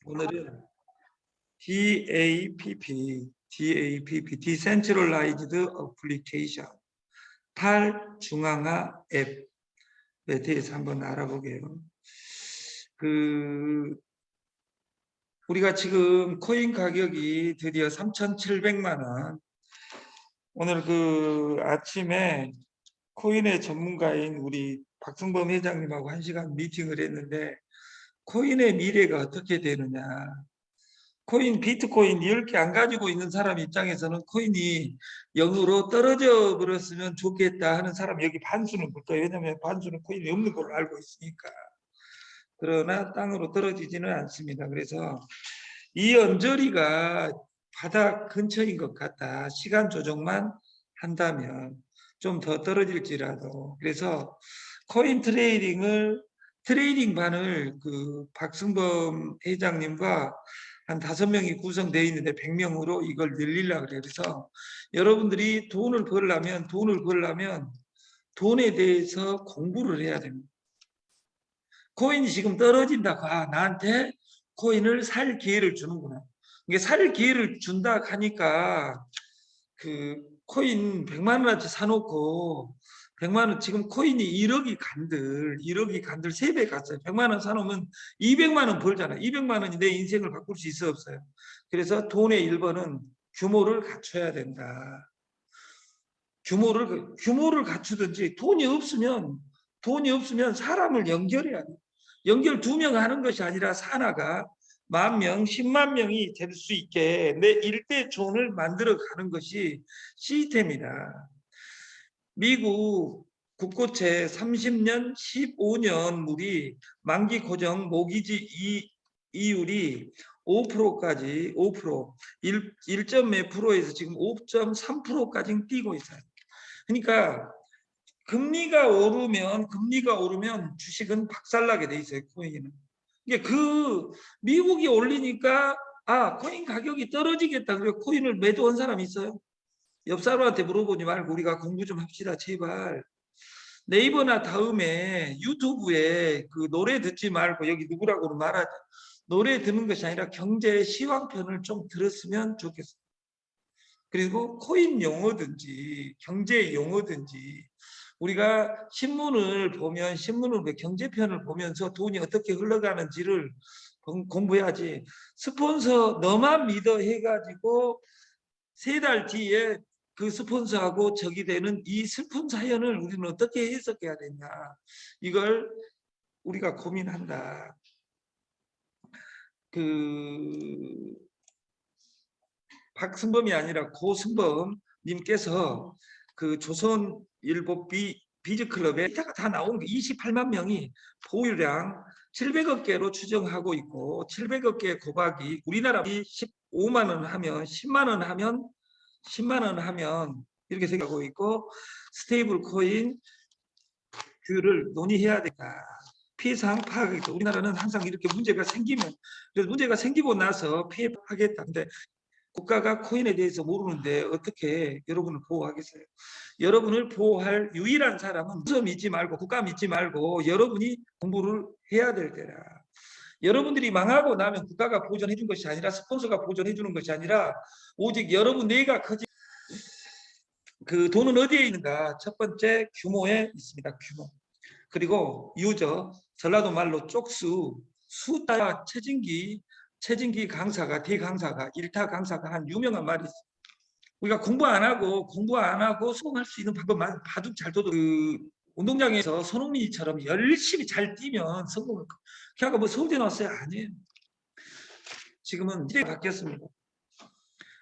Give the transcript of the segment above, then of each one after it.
오늘은 DAPP, Decentralized Application, 탈중앙화 앱에 대해서 한번 알아보게요. 우리가 지금 코인 가격이 드디어 3,700만 원. 오늘 아침에 코인의 전문가인 우리 박승범 회장님하고 1시간 미팅을 했는데, 코인의 미래가 어떻게 되느냐. 비트코인 10개 안 가지고 있는 사람 입장에서는 코인이 0으로 떨어져 버렸으면 좋겠다 하는 사람 여기 반수는 볼 거예요. 왜냐하면 반수는 코인이 없는 걸로 알고 있으니까. 그러나 땅으로 떨어지지는 않습니다. 그래서 이 언저리가 바닥 근처인 것 같다. 시간 조정만 한다면 좀 더 떨어질지라도. 그래서 코인 트레이딩 반을 박승범 회장님과 한 5명이 구성되어 있는데 100명으로 이걸 늘리려고 그래요. 그래서 여러분들이 돈을 벌려면 돈에 대해서 공부를 해야 됩니다. 코인이 지금 떨어진다고 나한테 코인을 살 기회를 주는구나. 이게 살 기회를 준다 하니까 코인 100만 원어치 사놓고 100만 원 지금 코인이 1억이 간들 3배 갔어요. 100만 원 사놓으면 200만 원 벌잖아요. 200만 원이 내 인생을 바꿀 수 있어 없어요? 그래서 돈의 1번은 규모를 갖춰야 된다. 규모를 갖추든지 돈이 없으면 사람을 연결해야 돼. 연결 2명 하는 것이 아니라 산하가 10,000명, 10만 명이 될 수 있게 내 일대 존을 만들어 가는 것이 시스템이다. 미국 국고채 30년, 15년 물이 만기 고정 모기지 이율이 5%까지 1몇 프로에서 지금 5.3%까지 뛰고 있어요. 그러니까 금리가 오르면 주식은 박살나게 돼 있어요. 코인은. 이게 미국이 올리니까 코인 가격이 떨어지겠다. 그리고 코인을 매도한 사람이 있어요? 옆 사람한테 물어보지 말고 우리가 공부 좀 합시다. 제발. 네이버나 다음에 유튜브에 노래 듣지 말고 여기 누구라고는 말하자. 노래 듣는 것이 아니라 경제 시황편을 좀 들었으면 좋겠어요. 그리고 코인 용어든지 경제 용어든지 우리가 신문을 경제편을 보면서 돈이 어떻게 흘러가는지를 공부해야지. 스폰서 너만 믿어 해가지고 3달 뒤에 그 스폰서하고 적이 되는 이 슬픈 사연을 우리는 어떻게 해석해야 되냐. 이걸 우리가 고민한다. 박승범이 아니라 고승범님께서 조선일보 비즈클럽에 다 나온 28만 명이 보유량 700억 개로 추정하고 있고 700억 개의 고박이 우리나라 15만 원 하면 10만 원 하면 이렇게 생각하고 있고 스테이블 코인 규율을 논의해야 된다. 피해사항 파악하겠다. 우리나라는 항상 이렇게 문제가 생기고 나서 피해하겠다. 근데 국가가 코인에 대해서 모르는데 어떻게 여러분을 보호하겠어요? 여러분을 보호할 유일한 사람은 믿지 말고 국가 믿지 말고 여러분이 공부를 해야 될 때라. 여러분들이 망하고 나면 국가가 보존해 준 것이 아니라 스폰서가 보존해 주는 것이 아니라 오직 여러분 내가 커진 돈은 어디에 있는가? 첫 번째 규모에 있습니다. 규모. 그리고 유저, 전라도 말로 쪽수, 수자 최진기 강사가 대강사가 일타 강사가 한 유명한 말이 있어요. 우리가 공부 안 하고 성공할 수 있는 방법만 바둑 잘 둬도 운동장에서 손흥민이처럼 열심히 잘 뛰면 성공할 거. 걔가 서울대 나왔어요? 아니에요. 지금은 시대가 바뀌었습니다.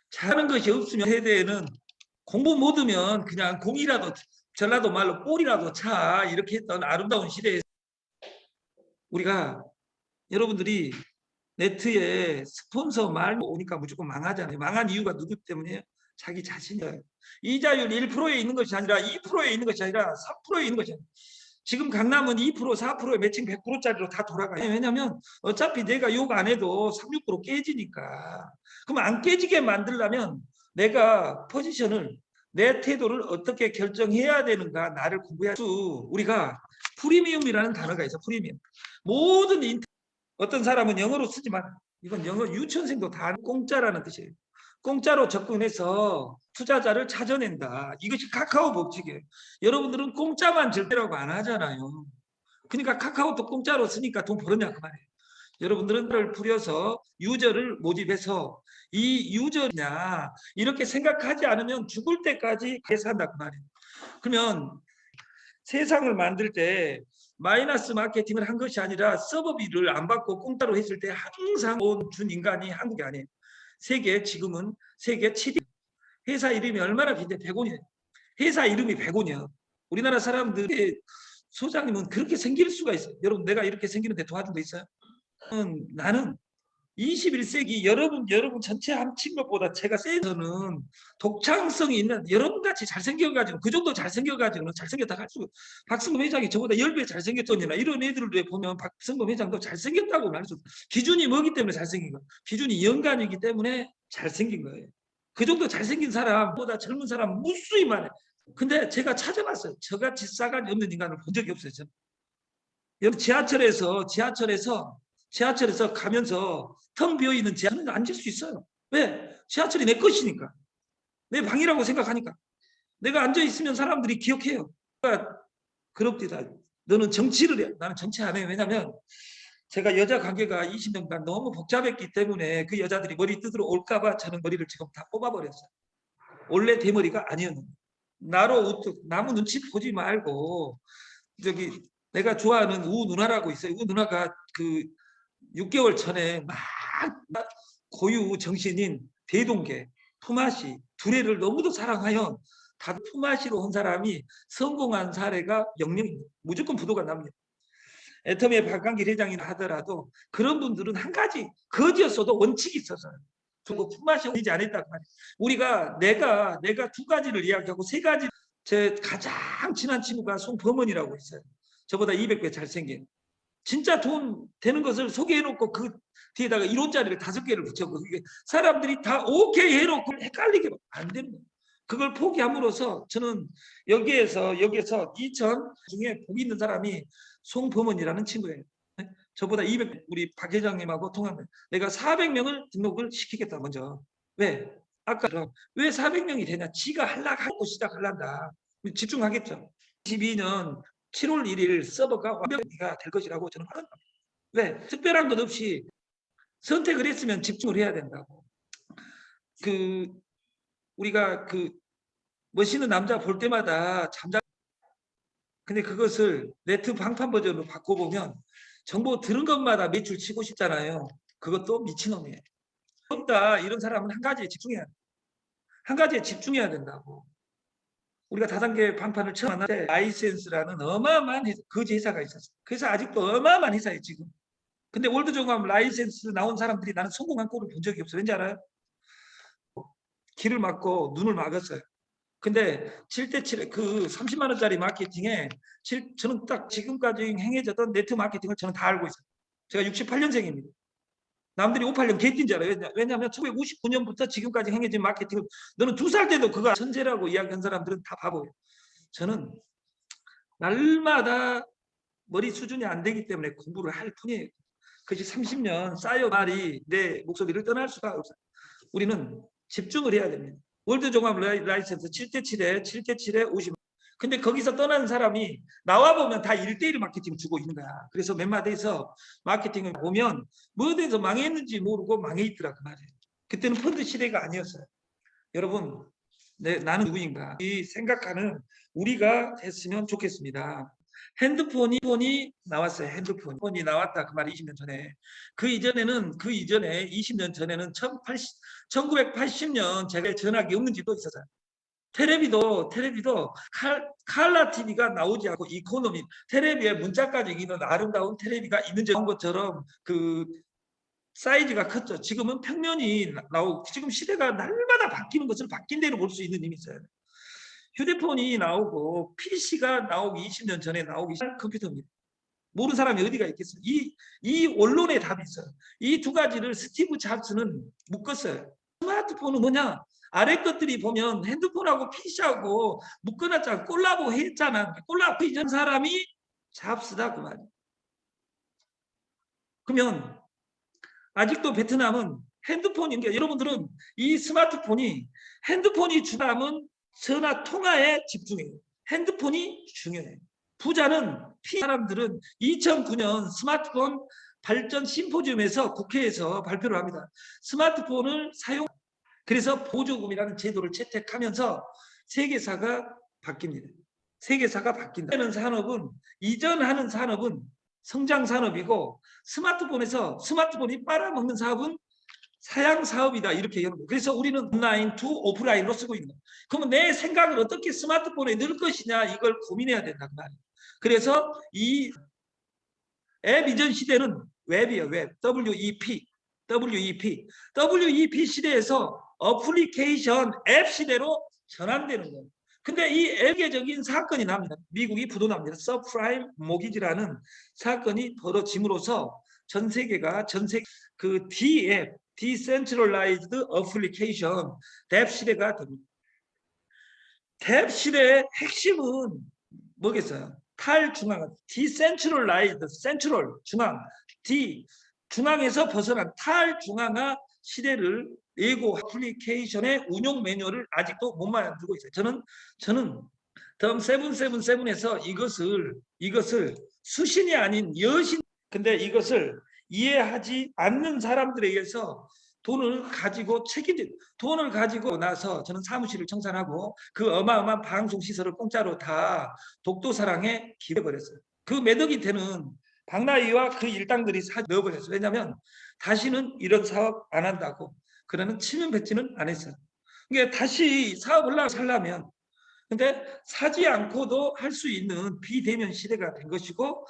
잘하는 것이 없으면 세대에는 공부 못하면 그냥 공이라도 전라도 말로 볼이라도 차 이렇게 했던 아름다운 시대에 우리가 여러분들이 네트에 스폰서 말 오니까 무조건 망하잖아요. 망한 이유가 누구 때문이에요? 자기 자신이에요. 이자율 1%에 있는 것이 아니라 2%에 있는 것이 아니라 3%에 있는 것이 아니라 지금 강남은 2%, 4%에 매칭 100%짜리로 다 돌아가요. 왜냐하면 어차피 내가 욕 안 해도 3, 6% 깨지니까. 그럼 안 깨지게 만들려면 내가 내 태도를 어떻게 결정해야 되는가 나를 공부해야 수. 우리가 프리미엄이라는 단어가 있어. 프리미엄. 모든 어떤 사람은 영어로 쓰지 마라. 이건 영어 유치원생도 다 공짜라는 뜻이에요. 공짜로 접근해서 투자자를 찾아낸다. 이것이 카카오 법칙이에요. 여러분들은 공짜만 절대라고 안 하잖아요. 그러니까 카카오톡 공짜로 쓰니까 돈 벌었냐 그 말이에요. 여러분들은 를 풀여서 유저를 모집해서 이 유저냐 이렇게 생각하지 않으면 죽을 때까지 계산한다 그 말이에요. 그러면 세상을 만들 때 마이너스 마케팅을 한 것이 아니라 서버비를 안 받고 공짜로 했을 때 항상 돈 준 인간이 한국이 아니에요. 세계 지금은 세계 7위. 회사 이름이 얼마나 긴데 100원이에요. 회사 이름이 100원이야. 우리나라 사람들의 소장님은 그렇게 생길 수가 있어요. 여러분 내가 이렇게 생기는데 도와준 거 있어요? 나는 21세기 여러분 전체 합친 것보다 제가 세서는 독창성이 있는 여러분같이 잘생겨가지고 그 정도 잘생겨가지고는 잘생겼다 할 수. 박승금 회장이 저보다 10배 잘생겼더니나 이런 애들을 보면 박승금 회장도 잘생겼다고 말 수. 기준이 뭐기 때문에 잘생긴 거야. 기준이 연간이기 때문에 잘생긴 거예요. 그 정도 잘생긴 사람보다 젊은 사람 무수히 많아요. 근데 제가 찾아봤어요. 저같이 싸가지 없는 인간을 본 적이 없어요. 저는. 여러분 지하철에서 가면서 텅 비어있는 지하철에 앉을 수 있어요. 왜? 지하철이 내 것이니까. 내 방이라고 생각하니까. 내가 앉아있으면 사람들이 기억해요. 그러니까 그럽디다. 너는 정치를 해. 나는 정치 안 해요. 왜냐하면 제가 여자 관계가 20년간 너무 복잡했기 때문에 그 여자들이 머리 뜯으러 올까봐 저는 머리를 지금 다 뽑아버렸어요. 원래 대머리가 아니었는데. 나로 우뚝 나무 눈치 보지 말고 저기 내가 좋아하는 우 누나라고 있어요. 우 누나가 그 6개월 전에 막 고유 정신인 대동계, 품앗이 두 애를 너무도 사랑하여 다 품앗이로 온 사람이 성공한 사례가 영명입니다. 무조건 부도가 납니다. 애터미의 박광길 회장이 하더라도 그런 분들은 한 가지 거지였어도 원칙이 있어서요. 그리고 품앗이 오지 않았다 그 말이에요. 우리가 내가 두 가지를 이야기하고 세 가지. 제 가장 친한 친구가 송범원이라고 있어요. 저보다 200배 잘생긴. 진짜 돈 되는 것을 소개해놓고 그 뒤에다가 1원짜리를 5개를 붙여고 사람들이 다 오케이 해놓고 헷갈리게 안 됩니다. 그걸 포기함으로써 저는 여기서 2000 중에 복 있는 사람이 송범원이라는 친구예요. 저보다 200 우리 박 회장님하고 통합니다. 내가 400명을 등록을 시키겠다 먼저. 왜? 아까 왜 400명이 되냐? 지가 하려고 시작하려다. 집중하겠죠. 22년 7월 1일 서버가 완벽히가 될 것이라고 저는 말합니다. 왜? 특별한 것 없이 선택을 했으면 집중을 해야 된다고. 우리가 멋있는 남자 볼 때마다 근데 그것을 네트 방판 버전으로 바꿔보면 정보 들은 것마다 매출 치고 싶잖아요. 그것도 미친놈이에요. 없다 이런 사람은 한 가지에 집중해야 된다고. 우리가 다단계 방판을 처음 만날 때 라이센스라는 어마어마한 거지 회사가 있었어요. 그래서 아직도 어마어마한 회사예요 지금. 근데 월드종합 라이센스 나온 사람들이 나는 성공한 꼴을 본 적이 없어요. 왠지 알아요? 길을 막고 눈을 막았어요. 근데 7대7 그 30만 원짜리 마케팅에 저는 딱 지금까지 행해졌던 네트 마케팅을 저는 다 알고 있어요. 제가 68년생입니다. 남들이 58년 개뛴 줄 알아요. 왜냐하면 1959년부터 지금까지 행해진 마케팅을 너는 2살 때도 그거 천재라고 이야기한 사람들은 다 바보예요. 저는 날마다 머리 수준이 안 되기 때문에 공부를 할 뿐이에요. 그것이 30년 쌓여 말이 내 목소리를 떠날 수가 없어요. 우리는 집중을 해야 됩니다. 월드 종합 라이센스 7대7에 50. 근데 거기서 떠나는 사람이 나와보면 다 1대1 마케팅 주고 있는 거야. 그래서 몇 마디에서 마케팅을 보면 뭐든지 망했는지 모르고 망해 있더라 그 말이에요. 그때는 펀드 시대가 아니었어요. 여러분 나는 누구인가 이 생각하는 우리가 됐으면 좋겠습니다. 핸드폰이 나왔어요. 핸드폰이 나왔다 그 말이 20년 전에. 그 이전에 20년 전에는 1980년 제가 전화기 없는지도 있었어요. 테레비도 칼라 TV가 나오지 않고 이코노미 테레비에 문자까지 있는 아름다운 테레비가 있는 것처럼 그 사이즈가 컸죠. 지금은 평면이 나오고 지금 시대가 날마다 바뀌는 것을 바뀐 대로 볼 수 있는 힘이 있어요. 휴대폰이 나오고 PC가 나오기 20년 전에 나오기 시작한 컴퓨터입니다. 모르는 사람이 어디가 있겠어요. 이 원론의 답이 있어요. 이 두 가지를 스티브 잡스는 묶었어요. 스마트폰은 뭐냐? 아래 것들이 보면 핸드폰하고 PC하고 묶어놨잖아. 콜라보 했잖아. 콜라보 이전 사람이 잡스다 그 말이에요. 그러면 아직도 베트남은 핸드폰인 게 여러분들은 이 스마트폰이 핸드폰이 주담은 전화 통화에 집중해요. 핸드폰이 중요해요. 부자는 사람들은 2009년 스마트폰 발전 심포지움에서 국회에서 발표를 합니다. 스마트폰을 사용 그래서 보조금이라는 제도를 채택하면서 세계사가 바뀝니다. 세계사가 바뀐다. 산업은 이전하는 산업은 성장 산업이고 스마트폰이 빨아먹는 사업은 사양 사업이다 이렇게 여러분. 그래서 우리는 온라인 투 오프라인으로 쓰고 있는 거예요. 그러면 내 생각을 어떻게 스마트폰에 넣을 것이냐 이걸 고민해야 된다 그 말이에요. 그래서 이 앱 이전 시대는 웹이에요. 웹. WEP 시대에서 어플리케이션 앱 시대로 전환되는 거예요. 근데 이 세계적인 사건이 납니다. 미국이 부도납니다. 서프라임 모기지라는 사건이 벌어짐으로써 전 세계가 그 DApp, Decentralized Application 앱 시대가 됩니다. 앱 시대의 핵심은 뭐겠어요? 탈중앙, Decentralized, Central, 중앙, 중앙에서 벗어난 탈중앙화 시대를 예고 애플리케이션의 운용 매뉴얼을 아직도 못 만들고 있어요. 저는 덤 777에서 이것을 수신이 아닌 여신 근데 이것을 이해하지 않는 사람들에 의해서 돈을 가지고 나서 저는 사무실을 청산하고 그 어마어마한 방송 시설을 공짜로 다 독도사랑에 기부해버렸어요. 그 매덕이 되는 박나희와 그 일당들이 넣어버렸어요. 왜냐하면 다시는 이런 사업 안 한다고 그러는 치면 뱉지는 안 했어요. 그러니까 다시 사업을 살려면 근데 사지 않고도 할 수 있는 비대면 시대가 된 것이고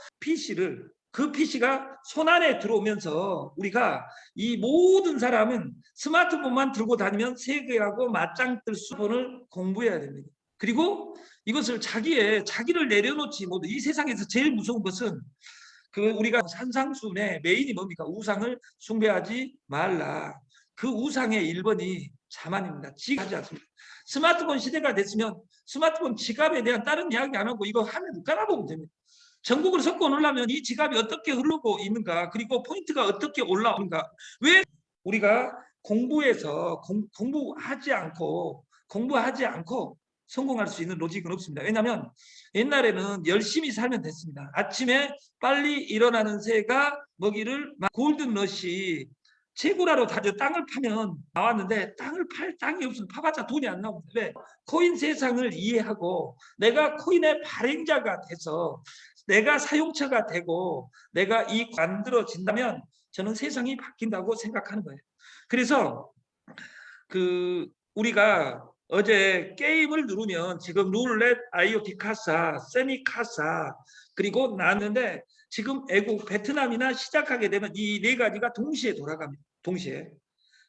그 PC가 손안에 들어오면서 우리가 이 모든 사람은 스마트폰만 들고 다니면 세계하고 맞짱 뜰 수본을 공부해야 됩니다. 그리고 이것을 자기를 내려놓지 못해. 이 세상에서 제일 무서운 것은 우리가 산상순의 메인이 뭡니까? 우상을 숭배하지 말라. 그 우상의 1번이 자만입니다. 지갑하지 않습니다. 스마트폰 시대가 됐으면 스마트폰 지갑에 대한 다른 이야기 안 하고 이거 화면 깔아보면 됩니다. 전국을 섞어 놓으려면 이 지갑이 어떻게 흐르고 있는가 그리고 포인트가 어떻게 올라오는가 왜 우리가 공부하지 않고 성공할 수 있는 로직은 없습니다. 왜냐하면 옛날에는 열심히 살면 됐습니다. 아침에 빨리 일어나는 새가 먹이를 골든러시 채굴하러 다져 땅을 파면 나왔는데 땅을 팔 땅이 없으면 파봤자 돈이 안 나옵니다. 왜? 코인 세상을 이해하고 내가 코인의 발행자가 돼서 내가 사용처가 되고 내가 이 만들어진다면 저는 세상이 바뀐다고 생각하는 거예요. 그래서 우리가 어제 게임을 누르면 지금 룰렛, IoT 카사, 세미 카사 그리고 나왔는데 지금 애국 베트남이나 시작하게 되면 이 네 가지가 동시에 돌아갑니다. 동시에.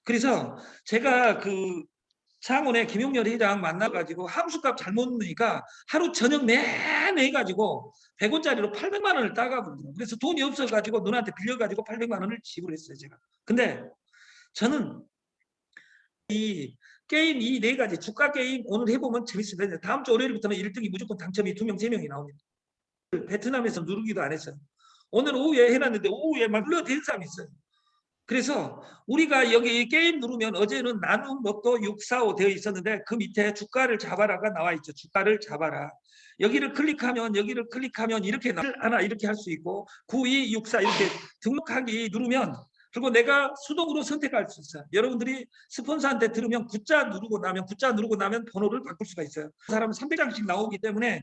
그래서 제가 창원의 김용렬 회장 만나가지고 함수값 잘못 넣으니까 하루 저녁 내내 해가지고 100원짜리로 800만 원을 따가거든요. 그래서 돈이 없어가지고 누나한테 빌려가지고 800만 원을 지불했어요, 제가. 근데 저는 이 게임 이 네 가지 주가 게임 오늘 해보면 재밌습니다. 다음 주 월요일부터는 1등이 무조건 당첨이 2명, 3명이 나옵니다. 베트남에서 누르기도 안 했어요. 오늘 오후에 해놨는데 오후에 막 눌러댄 사람이 있어요. 그래서 우리가 여기 게임 누르면 어제는 나눔 로또 645 되어 있었는데 그 밑에 주가를 잡아라가 나와 있죠. 주가를 잡아라. 여기를 클릭하면 이렇게 하나 이렇게 할 수 있고 9264 이렇게 등록하기 누르면 그리고 내가 수동으로 선택할 수 있어요. 여러분들이 스폰서한테 들으면 굿자 누르고 나면 번호를 바꿀 수가 있어요. 그 사람은 300장씩 나오기 때문에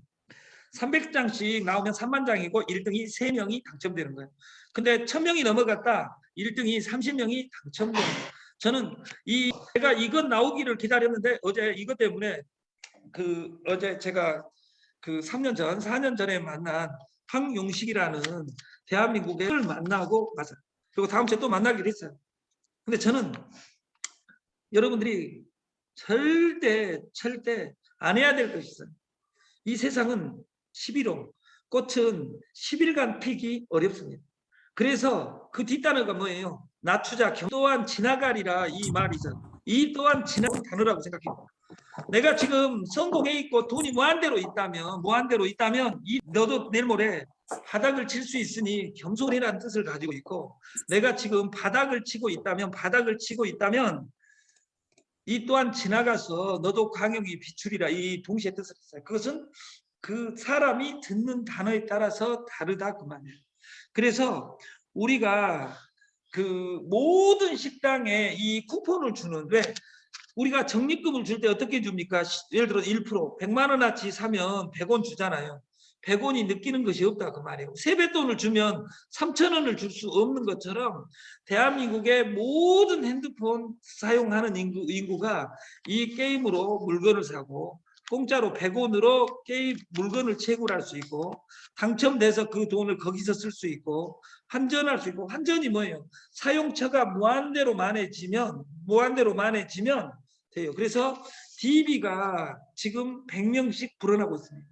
300장씩 나오면 3만 장이고 1등이 3명이 당첨되는 거예요. 근데 1000명이 넘어갔다 1등이 30명이 당첨돼요. 저는 제가 이것 나오기를 기다렸는데 어제 이것 때문에 어제 제가 4년 전에 만난 황용식이라는 대한민국의 만나고 갔어요. 그리고 다음 주에 또 만나기로 했어요. 근데 저는 여러분들이 절대 안 해야 될 것이 있어요. 이 세상은 11호, 꽃은 10일간 피기 어렵습니다. 그래서 그 뒷단어가 뭐예요? 낮추자 또한 지나가리라 이 말이죠. 이 또한 지나가는 단어라고 생각해요. 내가 지금 성공해 있고 돈이 무한대로 있다면 너도 내일 모레 바닥을 칠 수 있으니 겸손이라는 뜻을 가지고 있고, 내가 지금 바닥을 치고 있다면 이 또한 지나가서 너도 광역이 비추리라, 이 동시에 뜻을 했어요. 그것은 그 사람이 듣는 단어에 따라서 다르다 그 말이에요. 그래서 우리가 그 모든 식당에 이 쿠폰을 주는, 왜 우리가 적립금을 줄 때 어떻게 줍니까? 예를 들어 1%, 100만 원어치 사면 100원 주잖아요. 100원이 느끼는 것이 없다 그 말이에요. 세뱃돈을 주면 3,000원을 줄 수 없는 것처럼 대한민국의 모든 핸드폰 사용하는 인구가 이 게임으로 물건을 사고, 공짜로 100원으로 게임 물건을 채굴할 수 있고, 당첨돼서 그 돈을 거기서 쓸 수 있고, 환전할 수 있고. 환전이 뭐예요? 사용처가 무한대로 많아지면 돼요. 그래서 DB가 지금 100명씩 불어나고 있습니다.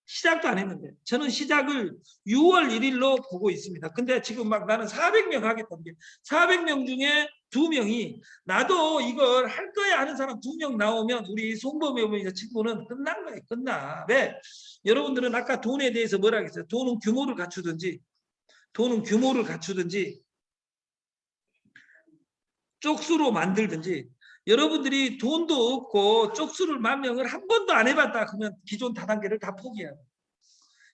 시작도 안 했는데, 저는 시작을 6월 1일로 보고 있습니다. 근데 지금 막 나는 400명 하겠다는 게, 400명 중에 2명이 나도 이걸 할 거야 하는 사람 2명 나오면 우리 송범회 친구는 끝난 거예요. 끝나. 왜? 여러분들은 아까 돈에 대해서 뭐라 했어요? 돈은 규모를 갖추든지 쪽수로 만들든지. 여러분들이 돈도 없고 쪽수를 10,000명을 한 번도 안 해봤다 그러면 기존 다단계를 다 포기해요.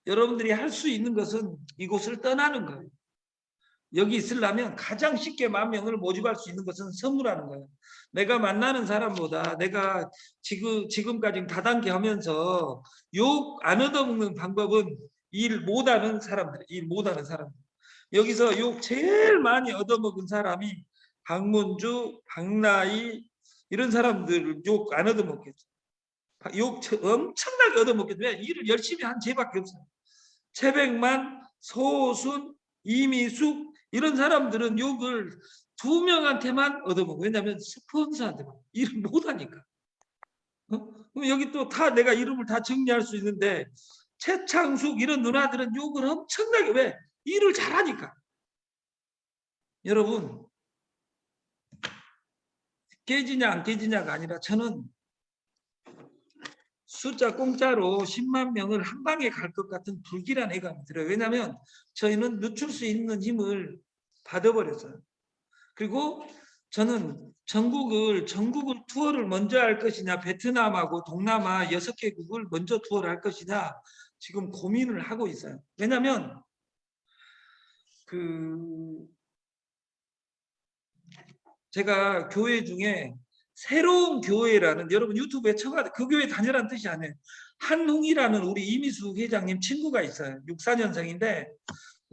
여러분들이 할 수 있는 것은 이곳을 떠나는 거예요. 여기 있으려면 가장 쉽게 10,000명을 모집할 수 있는 것은 선물하는 거예요. 내가 만나는 사람보다, 내가 지금까지 다단계 하면서 욕 안 얻어먹는 방법은 일 못하는 사람들. 여기서 욕 제일 많이 얻어먹은 사람이 박문주, 박나희 이런 사람들 욕 안 얻어먹겠죠. 욕 엄청나게 얻어먹겠죠. 왜? 일을 열심히 한 쟤밖에 없어요. 최백만, 소순, 이미숙 이런 사람들은 욕을 2명한테만 얻어먹고, 왜냐하면 스폰서한테만 일을 못하니까. 그럼 여기 또 다 내가 이름을 다 정리할 수 있는데, 최창숙 이런 누나들은 욕을 엄청나게, 왜? 일을 잘하니까. 여러분, 깨지냐 안 깨지냐가 아니라 저는 숫자 공짜로 10만 명을 한 방에 갈 것 같은 불길한 예감이 들어요. 왜냐하면 저희는 늦출 수 있는 힘을 받아버렸어요. 그리고 저는 전국을 투어를 먼저 할 것이냐, 베트남하고 동남아 6개국을 먼저 투어를 할 것이냐 지금 고민을 하고 있어요. 왜냐하면 제가 교회 중에 새로운 교회라는, 여러분 유튜브에 쳐봐도 그 교회 다니라는 뜻이 아니에요. 한홍이라는 우리 이미숙 회장님 친구가 있어요. 64년생인데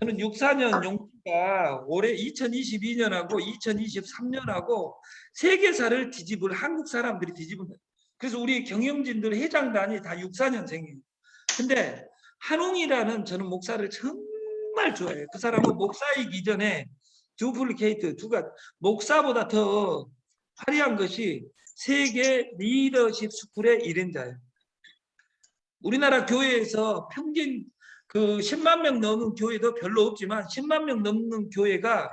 저는 64년 용기가 올해 2022년하고 2023년하고 세계사를 뒤집을, 한국 사람들이 뒤집은 거예요. 그래서 우리 경영진들 회장단이 다 64년생이에요. 근데 한홍이라는 저는 목사를 정말 좋아해요. 그 사람은 목사이기 전에 두플리케이트, 목사보다 더 화려한 것이 세계 리더십 스쿨의 일행자예요. 우리나라 교회에서 평균 10만 명 넘는 교회도 별로 없지만 10만 명 넘는 교회가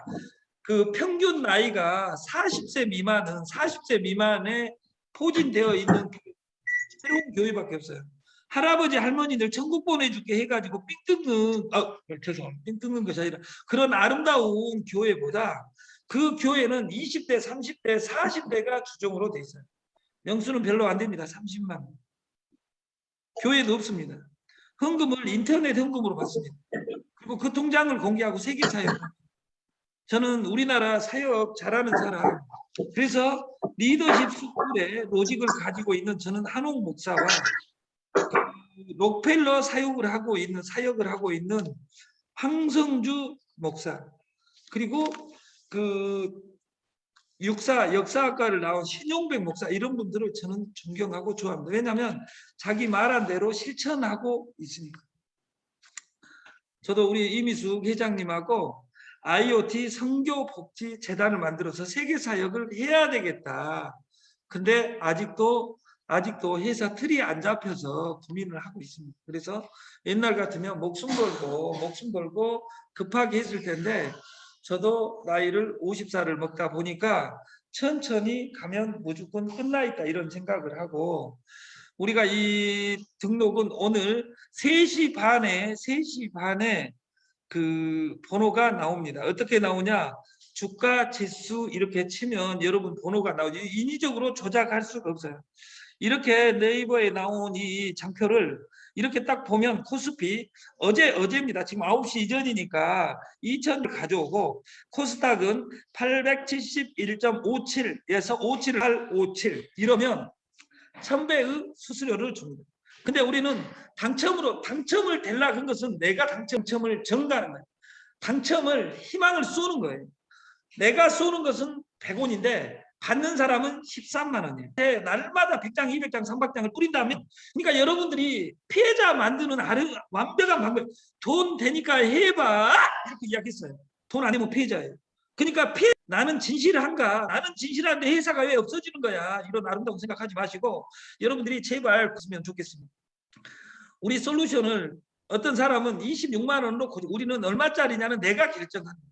그 평균 나이가 40세 미만에 포진되어 있는 새로운 교회밖에 없어요. 할아버지 할머니들 천국 보내줄게 해가지고 삥 뜯는 것이 아니라 그런 아름다운 교회보다 그 교회는 20대, 30대, 40대가 주종으로 돼 있어요. 명수는 별로 안 됩니다. 30만. 교회도 없습니다. 헌금을 인터넷 헌금으로 받습니다. 그리고 그 통장을 공개하고 세계 사역. 저는 우리나라 사역 잘하는 사람, 그래서 리더십 스쿨의 로직을 가지고 있는 저는 한옥 목사와 록펠러 사역을 하고 있는 황성주 목사, 그리고 역사학과를 나온 신용백 목사, 이런 분들을 저는 존경하고 좋아합니다. 왜냐하면 자기 말한 대로 실천하고 있으니까. 저도 우리 이미숙 회장님하고 IoT 성교복지재단을 만들어서 세계사역을 해야 되겠다. 근데 아직도 회사 틀이 안 잡혀서 고민을 하고 있습니다. 그래서 옛날 같으면 목숨 걸고 급하게 했을 텐데, 저도 나이를 50살을 먹다 보니까 천천히 가면 무조건 끝나 있다 이런 생각을 하고 우리가 이 등록은 오늘 3시 반에 그 번호가 나옵니다. 어떻게 나오냐? 주가 지수 이렇게 치면 여러분 번호가 나오죠. 인위적으로 조작할 수가 없어요. 이렇게 네이버에 나온 이 장표를 이렇게 딱 보면 코스피 어제입니다. 지금 9시 이전이니까 2000을 가져오고 코스닥은 871.57에서 57 이러면 1000배의 수수료를 줍니다. 근데 우리는 당첨을 되려고 한 것은 내가 당첨을 정가는 거예요. 당첨을 희망을 쏘는 거예요. 내가 쏘는 것은 100원인데 받는 사람은 13만 원이에요. 날마다 100장, 200장, 300장을 뿌린다면 그러니까 여러분들이 피해자 만드는 완벽한 방법 돈 되니까 해봐 이렇게 이야기했어요. 돈 안 되면 피해자예요. 그러니까 나는 진실한가? 나는 진실한데 회사가 왜 없어지는 거야? 이런 아름다운 생각하지 마시고 여러분들이 제발 그랬으면 좋겠습니다. 우리 솔루션을 어떤 사람은 26만 원으로 우리는 얼마짜리냐는 내가 결정합니다.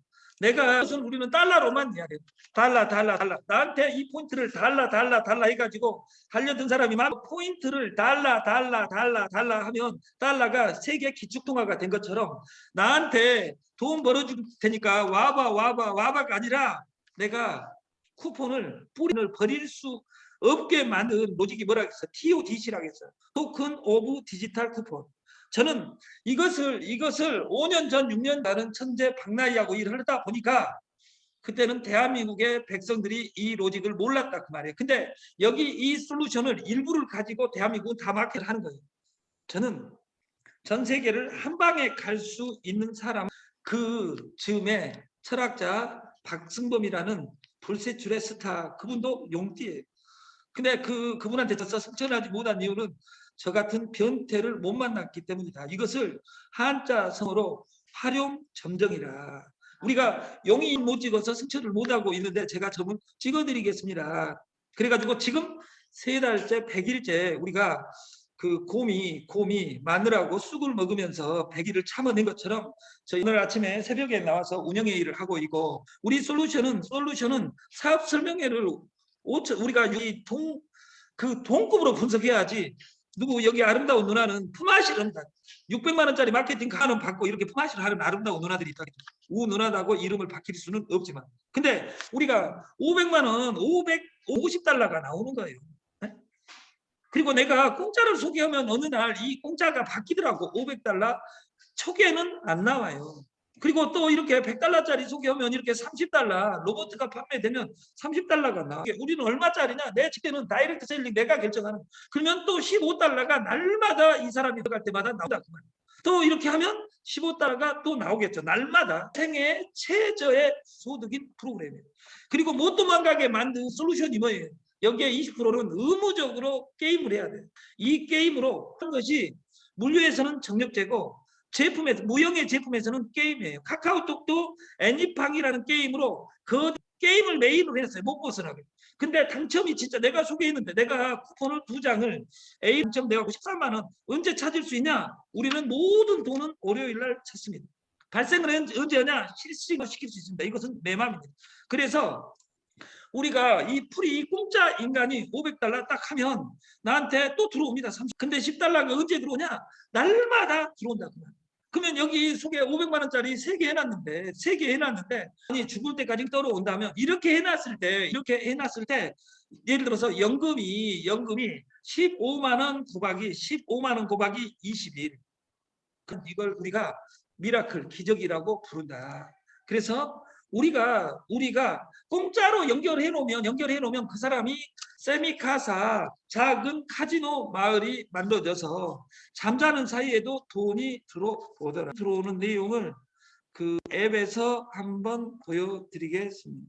우리는 달러로만 이야기해요. 달러. 나한테 이 포인트를 달러 해가지고 달려든 사람이 포인트를 달러 하면 달러가 세계 기축통화가 된 것처럼 나한테 돈 벌어줄 테니까 와봐가 아니라 내가 쿠폰을 버릴 수 없게 만든 로직이 뭐라고 했어요? TODC라고 했어요. 토큰 오브 디지털 쿠폰. 저는 이것을 5년 전, 6년 전은 천재 박나희하고 일을 하다 보니까 그때는 대한민국의 백성들이 이 로직을 몰랐다 그 말이에요. 근데 여기 이 솔루션을 일부를 가지고 대한민국은 다 마켓을 하는 거예요. 저는 전 세계를 한 방에 갈 수 있는 사람 그 즈음에 철학자 박승범이라는 불세출의 스타 그분도 용띠예요. 근데 그분한테 승천하지 못한 이유는 저 같은 변태를 못 만났기 때문이다. 이것을 한자성어로 활용점정이라. 우리가 용이 못 찍어서 승천을 못하고 있는데 제가 점을 찍어드리겠습니다. 그래가지고 지금 3달째 100일째 우리가 그 곰이 마늘하고 쑥을 먹으면서 100일을 참아낸 것처럼 저희 오늘 아침에 새벽에 나와서 운영회의를 하고 있고 우리 솔루션은 사업 설명회를 우리가 이 동급으로 분석해야지. 누구 여기 아름다운 누나는 품앗이랍니다. 600만 원짜리 마케팅 가는 받고 이렇게 품앗이를 하는 아름다운 누나들이 있다. 우 누나다고 이름을 바뀔 수는 없지만. 근데 우리가 500만 원, 550달러가 나오는 거예요. 네? 그리고 내가 공짜를 소개하면 어느 날 이 공짜가 바뀌더라고. 500달러. 초기에는 안 나와요. 그리고 또 이렇게 100달러짜리 소개하면 이렇게 30달러 로봇가 판매되면 30달러가 나와. 우리는 얼마짜리냐? 내 집에는 다이렉트 셀링 내가 결정하는. 그러면 또 15달러가 날마다 이 사람이 들어갈 때마다 나온다. 또 이렇게 하면 15달러가 또 나오겠죠. 날마다 생애 최저의 소득인 프로그램이에요. 그리고 못 도망가게 만든 솔루션이 뭐예요? 여기에 20%는 의무적으로 게임을 해야 돼요. 이 게임으로 하는 것이 물류에서는 정력제고 무형의 제품에서는 게임이에요. 카카오톡도 애니팡이라는 게임으로 그 게임을 메인으로 했어요. 못 벗어나게. 근데 당첨이 진짜 내가 소개했는데 내가 쿠폰을 2장을 A 당첨 내가 93만 원 언제 찾을 수 있냐? 우리는 모든 돈은 월요일 날 찾습니다. 발생을 언제 하냐? 실시간 시킬 수 있습니다. 이것은 내 마음입니다. 그래서 우리가 이 공짜 인간이 500달러 딱 하면 나한테 또 들어옵니다. 30. 근데 10달러가 언제 들어오냐? 날마다 들어온다. 그러면 여기 속에 500만 원짜리 3개 해놨는데 아니 죽을 때까지 떨어온다면 이렇게 해놨을 때 예를 들어서 연금이 15만 원 곱하기 20일 이걸 우리가 미라클 기적이라고 부른다. 그래서 우리가 공짜로 연결해 놓으면 그 사람이 세미카사 작은 카지노 마을이 만들어져서 잠자는 사이에도 돈이 들어오는 내용을 그 앱에서 한번 보여드리겠습니다.